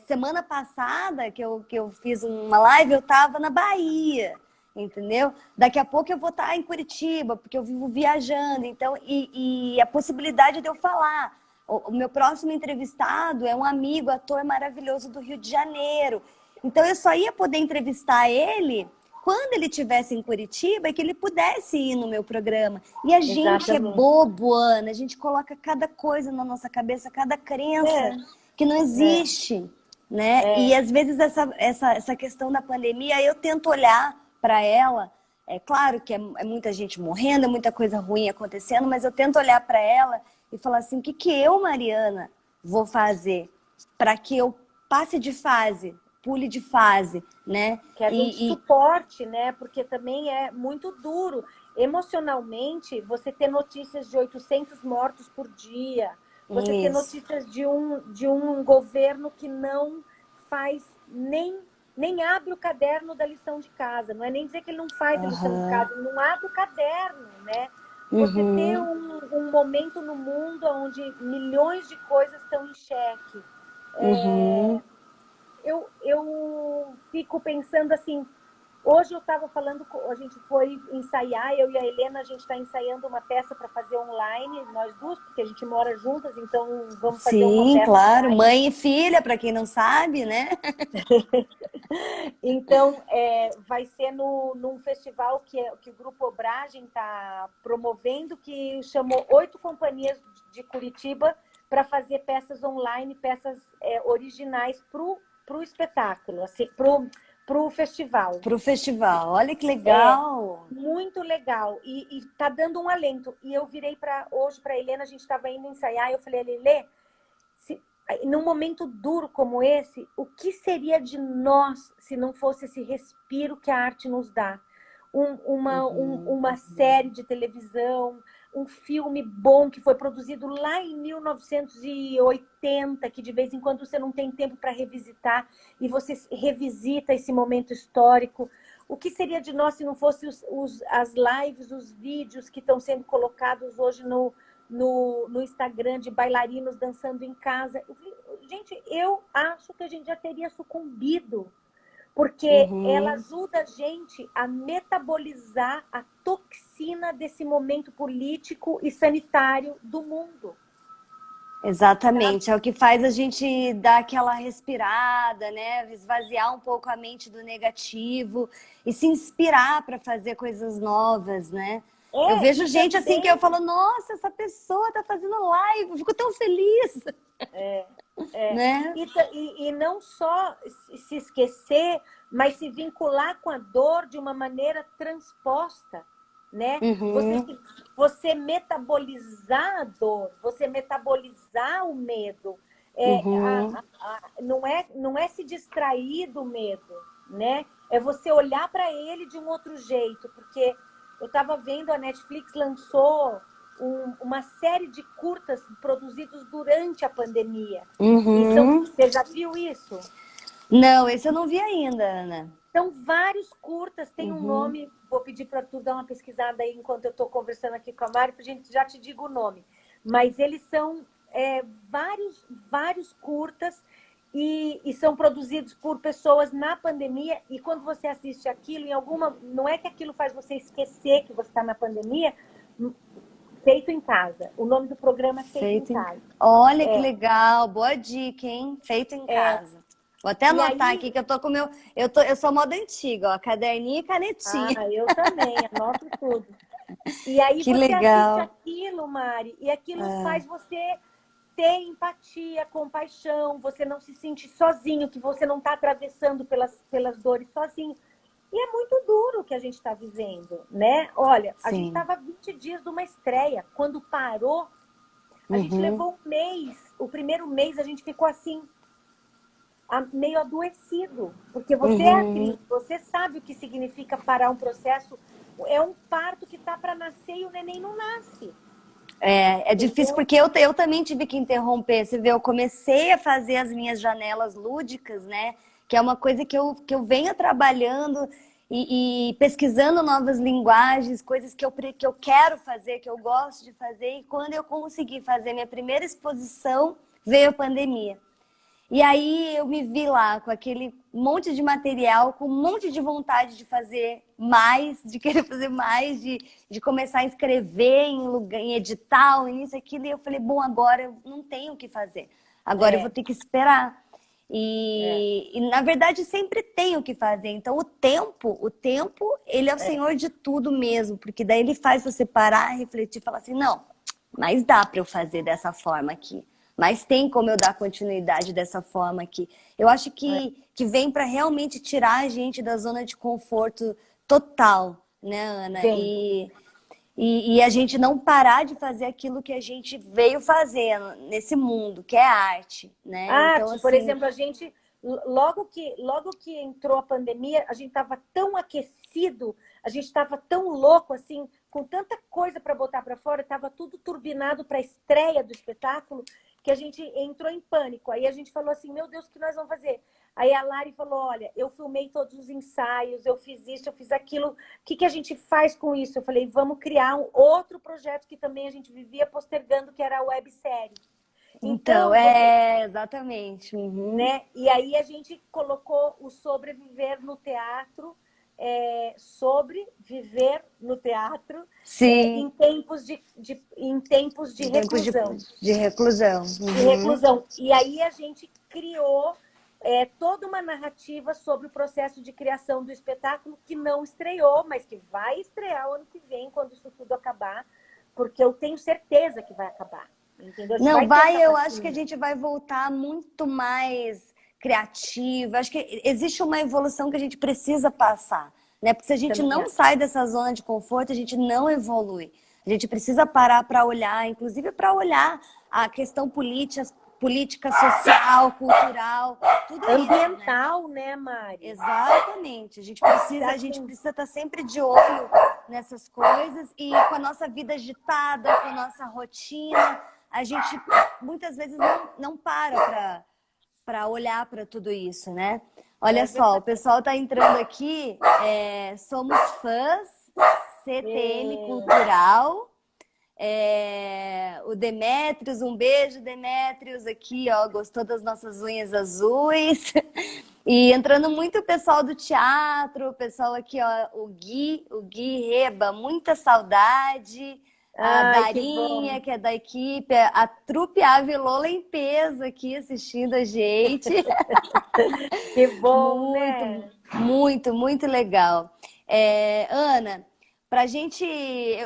Semana passada que eu fiz uma live, eu estava na Bahia, entendeu? Daqui a pouco eu vou estar em Curitiba, porque eu vivo viajando. Então, e a possibilidade de eu falar. O meu próximo entrevistado é um amigo, ator maravilhoso do Rio de Janeiro. Então, eu só ia poder entrevistar ele quando ele estivesse em Curitiba e que ele pudesse ir no meu programa. E a gente é bobo, Ana. A gente coloca cada coisa na nossa cabeça, cada crença que não existe. né? E às vezes essa questão da pandemia, eu tento olhar para ela. É claro que é muita gente morrendo, é muita coisa ruim acontecendo, mas eu tento olhar para ela e falar assim, o que eu, Mariana, vou fazer para que eu passe de fase, pule de fase, né? Que a gente suporte, né? Porque também é muito duro. Emocionalmente, você ter notícias de 800 mortos por dia, você ter notícias de um governo que não faz nem abre o caderno da lição de casa. Não é nem dizer que ele não faz a lição de casa, ele não abre o caderno, né? Você ter um momento no mundo onde milhões de coisas estão em xeque. Eu fico pensando assim, hoje eu estava falando, a gente foi ensaiar, eu e a Helena, a gente está ensaiando uma peça para fazer online, nós duas, porque a gente mora juntas, então vamos fazer uma peça. Sim, claro, online. Mãe e filha, para quem não sabe, né? Então, vai ser num festival que o Grupo Obragem está promovendo, que chamou 8 companhias de Curitiba para fazer peças online, peças originais para o espetáculo, assim, para o festival. Para o festival, olha que legal! Muito legal, e tá dando um alento. E eu virei hoje para a Helena, a gente estava indo ensaiar, eu falei, Lelê, num momento duro como esse, o que seria de nós se não fosse esse respiro que a arte nos dá? Uma série de televisão, um filme bom que foi produzido lá em 1980, que de vez em quando você não tem tempo para revisitar, e você revisita esse momento histórico. O que seria de nós se não fosse as lives, os vídeos que estão sendo colocados hoje no Instagram de bailarinos dançando em casa? Gente, eu acho que a gente já teria sucumbido, porque ela ajuda a gente a metabolizar a toxina desse momento político e sanitário do mundo. Exatamente, é o que faz a gente dar aquela respirada, né? Esvaziar um pouco a mente do negativo e se inspirar para fazer coisas novas, né? Eu vejo gente também, assim que eu falo, nossa, essa pessoa tá fazendo live, eu fico tão feliz. Né? E não só se esquecer, mas se vincular com a dor de uma maneira transposta, né? Você metabolizar a dor, você metabolizar o medo. Não é se distrair do medo, né? É você olhar para ele de um outro jeito, porque eu estava vendo, a Netflix lançou uma série de curtas produzidos durante a pandemia. Você já viu isso? Não, esse eu não vi ainda, Ana. São vários curtas, tem um nome, vou pedir para tu dar uma pesquisada aí enquanto eu estou conversando aqui com a Mari, para a gente já te digo o nome. Mas eles são vários curtas e são produzidos por pessoas na pandemia, e quando você assiste aquilo, não é que aquilo faz você esquecer que você está na pandemia. Feito em casa. O nome do programa é Feito em Casa. Olha que legal, boa dica, hein? Feito em casa. Vou até anotar aqui que eu tô com meu. Eu sou moda antiga, ó, caderninho e canetinha. Eu também, anoto tudo. E aí que você legal. assiste aquilo, Mari, e aquilo faz você ter empatia, compaixão, você não se sente sozinho, que você não está atravessando pelas dores sozinho. E é muito duro o que a gente está vivendo, né? Olha, a gente estava 20 dias de uma estreia. Quando parou, a gente levou um mês. O primeiro mês a gente ficou assim, meio adoecido. Porque você é atriz, você sabe o que significa parar um processo. É um parto que está para nascer e o neném não nasce. É difícil, porque eu também tive que interromper. Você vê, eu comecei a fazer as minhas janelas lúdicas, né? Que é uma coisa que eu venho trabalhando e pesquisando novas linguagens, coisas que eu quero fazer, que eu gosto de fazer. E quando eu consegui fazer minha primeira exposição, veio a pandemia. E aí eu me vi lá com aquele monte de material, com um monte de vontade de fazer mais, de querer fazer mais, de começar a escrever em edital, em isso, aquilo. E eu falei, bom, agora eu não tenho o que fazer. Agora eu vou ter que esperar. E na verdade sempre tem o que fazer. Então o tempo ele é o senhor de tudo mesmo, porque daí ele faz você parar, refletir e falar assim, não, mas dá para eu fazer dessa forma aqui, mas tem como eu dar continuidade dessa forma aqui. Eu acho que vem para realmente tirar a gente da zona de conforto total, né, Ana? E a gente não parar de fazer aquilo que a gente veio fazendo nesse mundo, que é arte, né? Então, Por assim, exemplo, a gente, logo que entrou a pandemia, a gente estava tão aquecido, a gente estava tão louco, assim, com tanta coisa para botar para fora, estava tudo turbinado para a estreia do espetáculo, que a gente entrou em pânico. Aí a gente falou assim, meu Deus, o que nós vamos fazer? Aí a Lari falou, olha, eu filmei todos os ensaios, eu fiz isso, eu fiz aquilo, o que a gente faz com isso? Eu falei, vamos criar um outro projeto que também a gente vivia postergando, que era a websérie. Então, exatamente. Uhum. Né? E aí a gente colocou o sobreviver no teatro, sobreviver no teatro, Sim. em tempos de reclusão. De reclusão. Uhum. De reclusão. E aí a gente criou toda uma narrativa sobre o processo de criação do espetáculo que não estreou, mas que vai estrear o ano que vem, quando isso tudo acabar, porque eu tenho certeza que vai acabar. Entendeu? Não, eu acho que a gente vai voltar muito mais criativa. Acho que existe uma evolução que a gente precisa passar, né? Porque se a gente não sai dessa zona de conforto, a gente não evolui. A gente precisa parar para olhar, inclusive para olhar a questão política, social, cultural, tudo ambiental, isso, né, Mari? Exatamente. A gente precisa estar sempre de olho nessas coisas e com a nossa vida agitada, com a nossa rotina, a gente muitas vezes não para olhar para tudo isso, né? Olha só, o pessoal tá entrando aqui, somos fãs, CTM Cultural. O Demétrios, um beijo, Demétrios, aqui, ó, gostou das nossas unhas azuis. E entrando muito o pessoal do teatro, o pessoal aqui, ó, o Gui Reba, muita saudade. A Darinha, que é da equipe, a trupe Ave Lola em peso aqui assistindo a gente. Que bom, muito, né? Muito, muito legal. Ana, pra gente,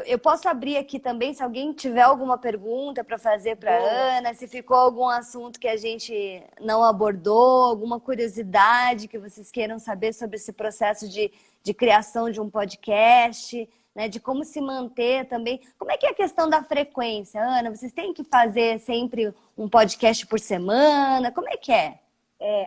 eu posso abrir aqui também, se alguém tiver alguma pergunta para fazer para Ana, se ficou algum assunto que a gente não abordou, alguma curiosidade que vocês queiram saber sobre esse processo de criação de um podcast, né, de como se manter também. Como é que é a questão da frequência, Ana? Vocês têm que fazer sempre um podcast por semana? Como é que é?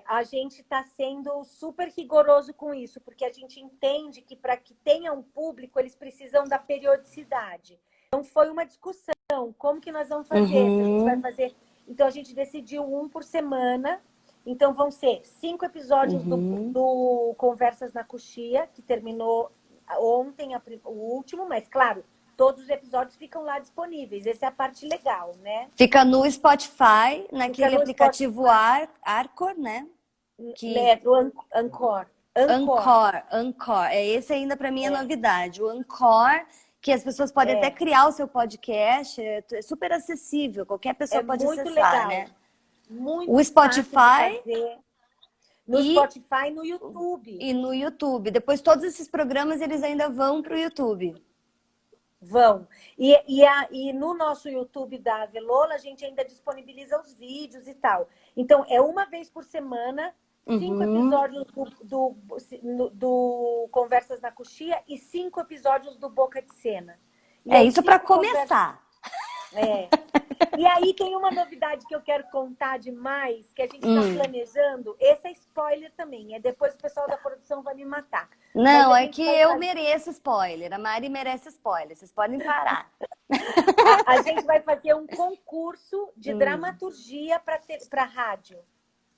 A gente está sendo super rigoroso com isso, porque a gente entende que para que tenha um público, eles precisam da periodicidade. Então, foi uma discussão, como que nós vamos fazer? Se a gente vai fazer... Então, a gente decidiu um por semana. Então, vão ser 5 episódios do Conversas na Coxia, que terminou ontem, o último, mas, claro, todos os episódios ficam lá disponíveis. Essa é a parte legal, né? Fica no Spotify, naquele aplicativo Anchor, né? Do Anchor. Anchor. Esse ainda para mim é novidade. O Anchor, que as pessoas podem até criar o seu podcast, é super acessível. Qualquer pessoa pode acessar, legal. né? Muito o Spotify... No Spotify e no YouTube. E no YouTube. Depois todos esses programas eles ainda vão para o YouTube. Vão. E no nosso YouTube da Ave Lola, a gente ainda disponibiliza os vídeos e tal. Então, é uma vez por semana, 5 episódios do Conversas na Coxia e 5 episódios do Boca de Cena. Isso para começar. E aí tem uma novidade que eu quero contar demais, que a gente está planejando. Esse é spoiler também. Depois o pessoal da produção vai me matar. Não, é que eu mereço spoiler. A Mari merece spoiler. Vocês podem parar. A gente vai fazer um concurso de dramaturgia para rádio.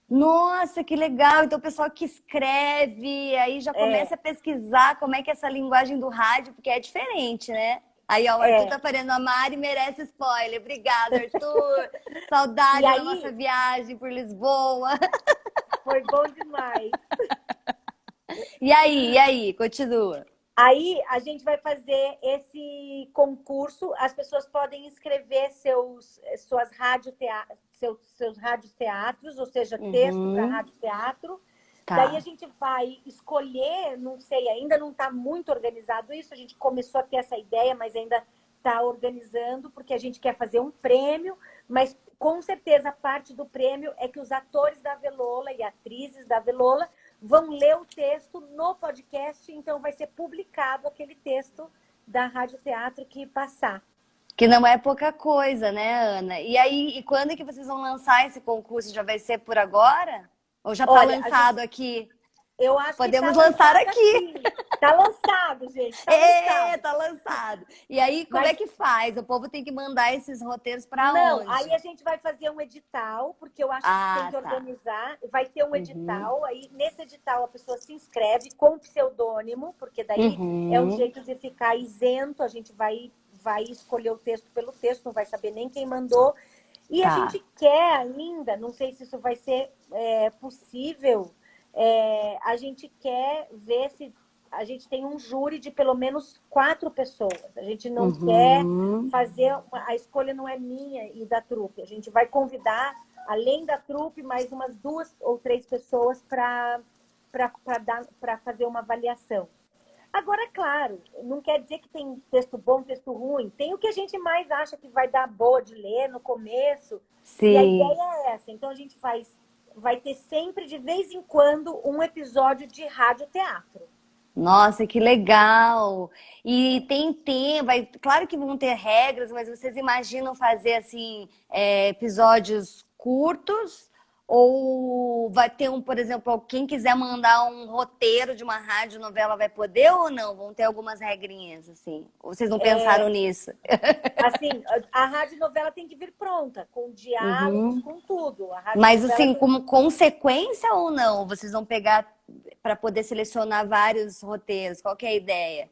Nossa, que legal! Então o pessoal que escreve, aí já começa a pesquisar como é que é essa linguagem do rádio, porque é diferente, né? Aí, ó, o Arthur tá aparecendo, a Mari merece spoiler. Obrigada, Arthur. Saudade da nossa viagem por Lisboa. Foi bom demais. E aí? Continua. Aí, a gente vai fazer esse concurso. As pessoas podem inscrever seus rádios teatros, ou seja, texto para rádio teatro. Tá. Daí a gente vai escolher, não sei, ainda não está muito organizado isso, a gente começou a ter essa ideia, mas ainda está organizando, porque a gente quer fazer um prêmio, mas com certeza, parte do prêmio é que os atores da Avelola e atrizes da Avelola vão ler o texto no podcast, então vai ser publicado aquele texto da Rádio Teatro que passar. Que não é pouca coisa, né, Ana? E aí, e quando é que vocês vão lançar esse concurso? Já vai ser por agora? Ou já está lançado aqui? Eu acho Podemos que tá lançar aqui. Tá lançado, gente. Tá lançado. E aí, como é que faz? O povo tem que mandar esses roteiros para onde? Não, aí a gente vai fazer um edital, porque eu acho que tem que organizar. Vai ter um edital, aí nesse edital a pessoa se inscreve com pseudônimo, porque daí é um jeito de ficar isento, a gente vai escolher o texto pelo texto, não vai saber nem quem mandou. E a gente quer ainda, não sei se isso vai ser possível, a gente quer ver se a gente tem um júri de pelo menos 4 pessoas. A gente não quer fazer... A escolha não é minha e da trupe. A gente vai convidar, além da trupe, mais umas 2 ou 3 pessoas para fazer uma avaliação. Agora, claro, não quer dizer que tem texto bom, texto ruim. Tem o que a gente mais acha que vai dar boa de ler no começo. Sim. E a ideia é essa. Então, a gente vai ter sempre, de vez em quando, um episódio de radioteatro. Nossa, que legal! E claro que vão ter regras, mas vocês imaginam fazer assim episódios curtos? Ou vai ter por exemplo, quem quiser mandar um roteiro de uma radionovela vai poder ou não? Vão ter algumas regrinhas assim? Ou vocês não pensaram nisso? Assim, a radionovela tem que vir pronta, com diálogos, com tudo. Mas assim, como consequência ou não? Vocês vão pegar para poder selecionar vários roteiros? Qual que é a ideia?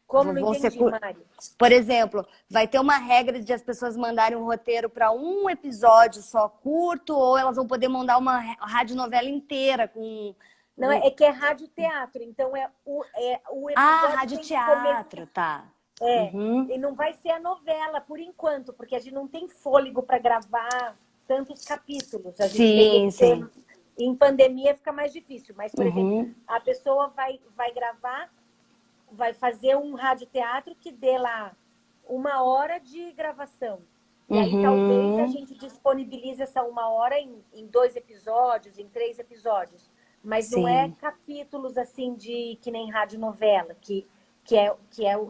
Como não entendi, Mari? Por exemplo, vai ter uma regra de as pessoas mandarem um roteiro para um episódio só curto, ou elas vão poder mandar uma radionovela inteira com... Não, é que é radioteatro, então o episódio radioteatro, tá. E não vai ser a novela, por enquanto, porque a gente não tem fôlego para gravar tantos capítulos. A gente sim. Em pandemia fica mais difícil, mas, por exemplo, a pessoa vai gravar, vai fazer um radioteatro que dê lá 1 hora de gravação. E aí talvez a gente disponibilize essa 1 hora em 2 episódios, em 3 episódios. Mas não é capítulos assim de que nem radionovela, que é,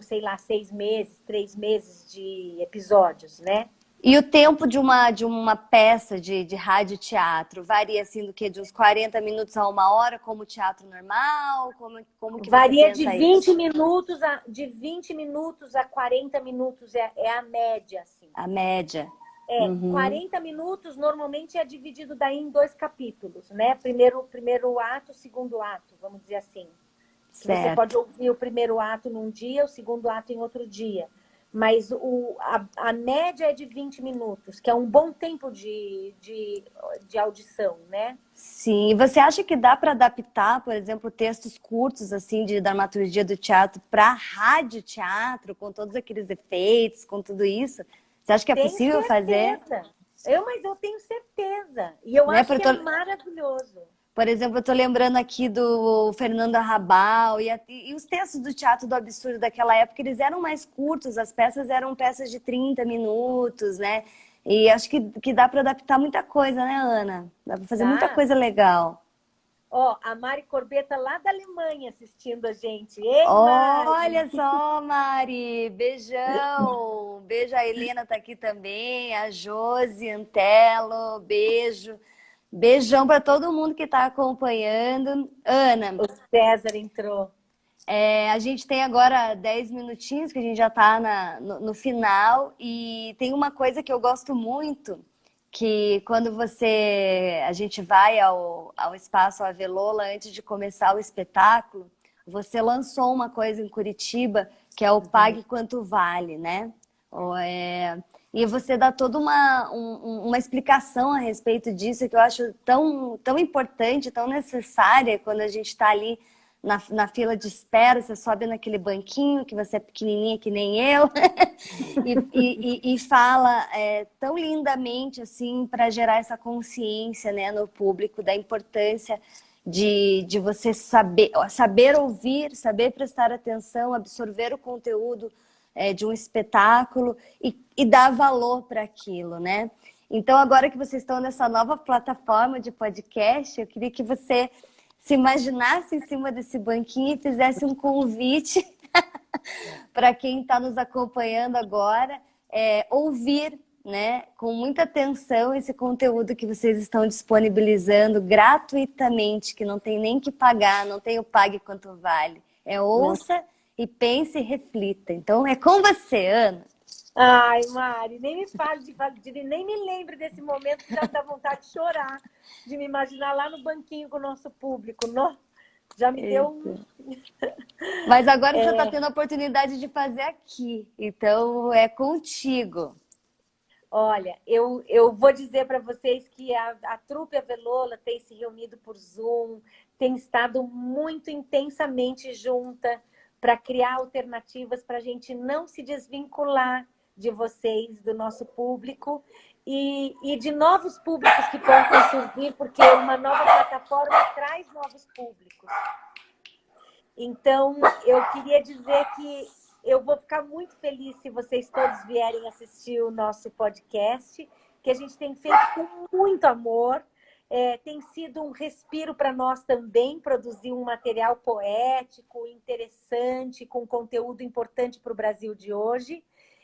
sei lá, 6 meses, 3 meses de episódios, né? E o tempo de uma peça de radioteatro varia assim do que? De uns 40 minutos a 1 hora, como teatro normal? Como que varia você pensa de 20 isso? minutos a 40 minutos é a média, assim. A média. 40 minutos normalmente é dividido daí em 2 capítulos, né? Primeiro ato, segundo ato, vamos dizer assim. Certo. Você pode ouvir o primeiro ato num dia, o segundo ato em outro dia. Mas a média é de 20 minutos, que é um bom tempo de audição, né? Sim. E você acha que dá para adaptar, por exemplo, textos curtos assim de dramaturgia do teatro para radioteatro, com todos aqueles efeitos, com tudo isso? Você acha que é possível fazer? Mas eu tenho certeza. E eu acho que é maravilhoso. Por exemplo, eu estou lembrando aqui do Fernando Arrabal e os textos do Teatro do Absurdo daquela época, eles eram mais curtos, as peças eram peças de 30 minutos, né? E acho que dá para adaptar muita coisa, né, Ana? Dá para fazer muita coisa legal. A Mari Corbeta lá da Alemanha assistindo a gente. Ei, Mari. Olha só, Mari! Beijão! Beijo, a Helena tá aqui também, a Josi Antelo, beijo. Beijão para todo mundo que está acompanhando. Ana. O César entrou. A gente tem agora 10 minutinhos, que a gente já está no final. E tem uma coisa que eu gosto muito, que quando a gente vai ao Espaço Avelola, antes de começar o espetáculo, você lançou uma coisa em Curitiba, que é o Pague Quanto Vale, né? E você dá toda uma explicação a respeito disso, que eu acho tão importante, tão necessária, quando a gente está ali na fila de espera, você sobe naquele banquinho, que você é pequenininha que nem eu, e fala tão lindamente assim, para gerar essa consciência, né, no público da importância de você saber ouvir, saber prestar atenção, absorver o conteúdo de um espetáculo e dar valor para aquilo, né? Então, agora que vocês estão nessa nova plataforma de podcast, eu queria que você se imaginasse em cima desse banquinho e fizesse um convite para quem está nos acompanhando agora, ouvir, né, com muita atenção esse conteúdo que vocês estão disponibilizando gratuitamente, que não tem nem que pagar, não tem o pague quanto vale. Ouça e pense e reflita. Então, é com você, Ana. Ai, Mari, nem me fale nem me lembre desse momento que já dá vontade de chorar, de me imaginar lá no banquinho com o nosso público. Já me deu um... Mas agora você está tendo a oportunidade de fazer aqui, então é contigo. Olha, eu vou dizer para vocês que a Trupe Avelola tem se reunido por Zoom, tem estado muito intensamente junta para criar alternativas para a gente não se desvincular de vocês, do nosso público, e de novos públicos que possam surgir, porque uma nova plataforma traz novos públicos. Então, eu queria dizer que eu vou ficar muito feliz se vocês todos vierem assistir o nosso podcast, que a gente tem feito com muito amor. Tem sido um respiro para nós também, produzir um material poético, interessante, com conteúdo importante para o Brasil de hoje.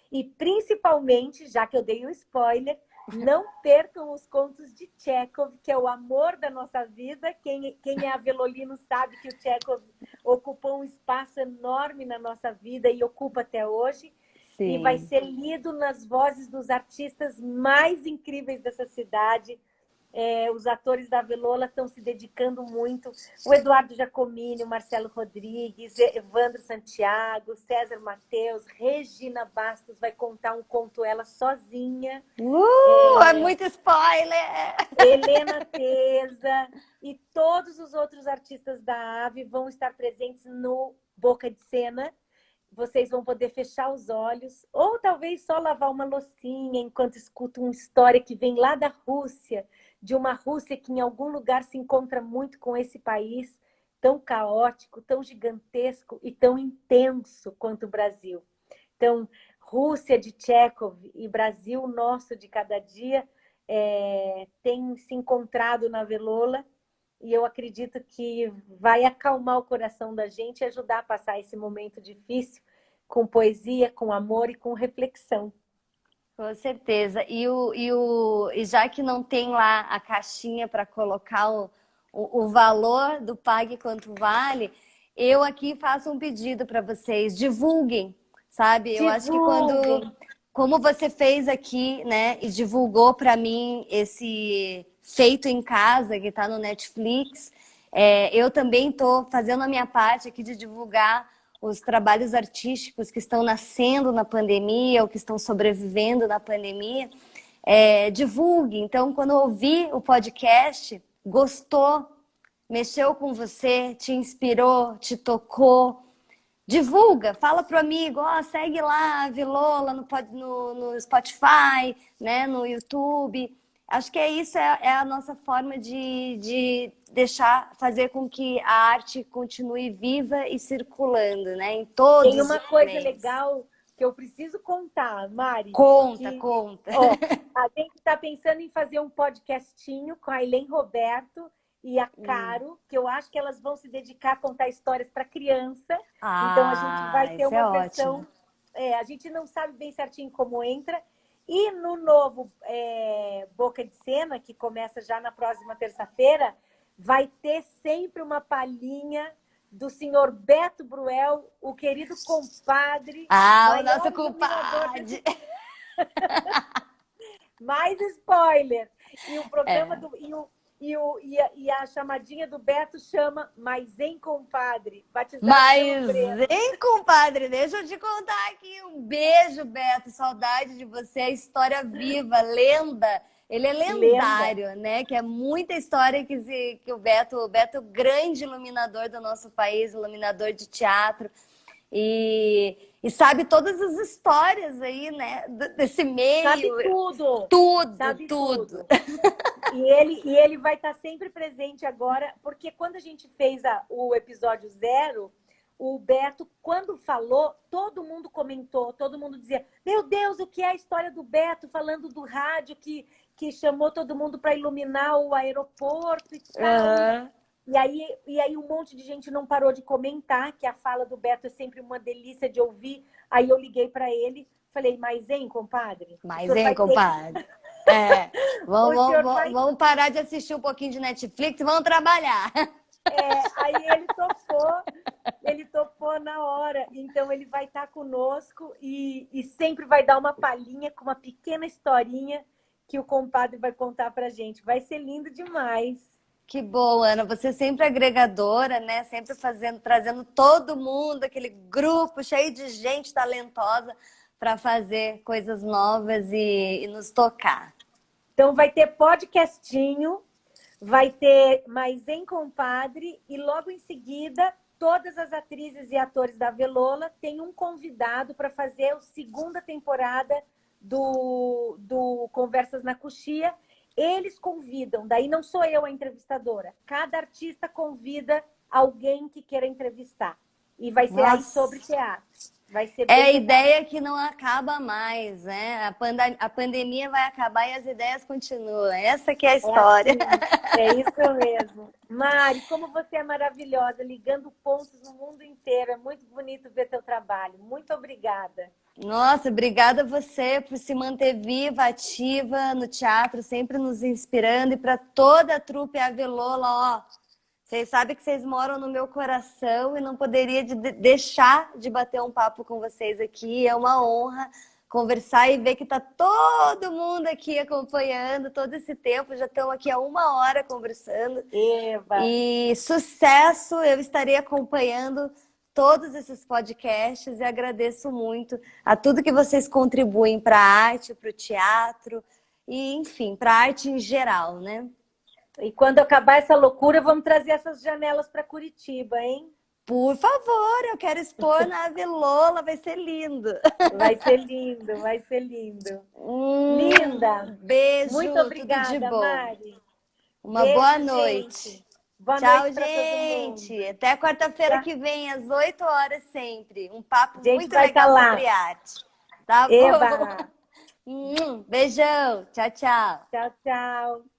E, principalmente, já que eu dei o spoiler, não percam os contos de Tchekov, que é o amor da nossa vida. Quem é avelolino sabe que o Tchekov ocupou um espaço enorme na nossa vida e ocupa até hoje. Sim. E vai ser lido nas vozes dos artistas mais incríveis dessa cidade. Os atores da Avelola estão se dedicando muito. O Eduardo Giacomini, o Marcelo Rodrigues, Evandro Santiago, César Mateus, Regina Bastos vai contar um conto ela sozinha. É muito spoiler! Helena Teza e todos os outros artistas da AVE vão estar presentes no Boca de Cena. Vocês vão poder fechar os olhos ou talvez só lavar uma loucinha enquanto escutam uma história que vem lá da Rússia, de uma Rússia que em algum lugar se encontra muito com esse país tão caótico, tão gigantesco e tão intenso quanto o Brasil. Então, Rússia de Tchekov e Brasil nosso de cada dia tem se encontrado na Avelola e eu acredito que vai acalmar o coração da gente e ajudar a passar esse momento difícil com poesia, com amor e com reflexão. Com certeza. E já que não tem lá a caixinha para colocar o valor do Pague Quanto Vale, eu aqui faço um pedido para vocês. Divulguem, sabe? Eu acho que como você fez aqui, né, e divulgou para mim esse Feito em Casa, que está no Netflix, eu também estou fazendo a minha parte aqui de divulgar os trabalhos artísticos que estão nascendo na pandemia ou que estão sobrevivendo na pandemia. Divulgue. Então, quando ouvir o podcast, gostou, mexeu com você, te inspirou, te tocou, divulga, fala pro amigo, segue lá a Avelola no Spotify, né, no YouTube. Acho que isso é a nossa forma de fazer com que a arte continue viva e circulando, né? Em todos Tem uma coisa legal que eu preciso contar, Mari. Conta. A gente está pensando em fazer um podcastinho com a Elen Roberto e a Caro, que eu acho que elas vão se dedicar a contar histórias para criança. Então a gente vai ter uma versão... a gente não sabe bem certinho como entra. E no novo Boca de Cena, que começa já na próxima terça-feira, vai ter sempre uma palhinha do senhor Beto Bruel, o querido compadre. O nosso compadre! Mais spoiler! E o programa E a chamadinha do Beto chama Mais Em Compadre. Mais Em Compadre. Deixa eu te contar aqui. Um beijo, Beto. Saudade de você. A história viva, lenda. Ele é lendário, né? Que é muita história que o Beto, grande iluminador do nosso país, iluminador de teatro. E sabe todas as histórias aí, né? Desse meio. Sabe tudo. Tudo. E ele vai estar sempre presente agora, porque quando a gente fez o episódio 0, o Beto, quando falou, todo mundo comentou, todo mundo dizia, meu Deus, o que é a história do Beto falando do rádio, que que chamou todo mundo para iluminar o aeroporto e tal. Aham. E aí um monte de gente não parou de comentar, que a fala do Beto é sempre uma delícia de ouvir. Aí eu liguei para ele, falei, mas hein, compadre? Mas, O senhor hein, vai ter compadre? É, O senhor vai- vamos parar de assistir um pouquinho de Netflix e vamos trabalhar. Aí ele topou na hora. Então ele vai estar conosco e sempre vai dar uma palhinha com uma pequena historinha que o compadre vai contar pra gente. Vai ser lindo demais. Que bom, Ana. Você sempre agregadora, né? Sempre trazendo todo mundo, aquele grupo cheio de gente talentosa para fazer coisas novas e nos tocar. Então vai ter podcastinho, vai ter Mais em Compadre e logo em seguida todas as atrizes e atores da Avelola têm um convidado para fazer a segunda temporada do Conversas na Coxia. Eles convidam, daí não sou eu a entrevistadora. Cada artista convida alguém que queira entrevistar. E vai ser aí sobre teatro. Vai ser É a bem legal. ideia que não acaba mais, né? A pandemia vai acabar e as ideias continuam. Essa que é a história. É isso mesmo. Mari, como você é maravilhosa, ligando pontos no mundo inteiro. É muito bonito ver teu trabalho. Muito obrigada. Nossa, obrigada a você por se manter viva, ativa no teatro, sempre nos inspirando. E para toda a trupe Avelola, ó, vocês sabem que vocês moram no meu coração e não poderia deixar de bater um papo com vocês aqui. É uma honra conversar e ver que tá todo mundo aqui acompanhando todo esse tempo. Já estamos aqui há 1 hora conversando. Eba. E sucesso, eu estarei acompanhando todos esses podcasts e agradeço muito a tudo que vocês contribuem para a arte, para o teatro e, enfim, para a arte em geral, né? E quando acabar essa loucura, vamos trazer essas janelas para Curitiba, hein? Por favor, eu quero expor na Avelola, vai ser lindo. Vai ser lindo, vai ser lindo. Linda! Beijo, Muito obrigada, tudo de bom. Mari. Uma Beijo, boa gente. noite. Boa Tchau, noite pra todo gente. mundo. Até quarta-feira Tchau. que vem, às 8 horas sempre. Um papo Gente, muito vai legal tá lá. sobre arte. Tá bom? Eba! Beijão. Tchau, tchau. Tchau, tchau.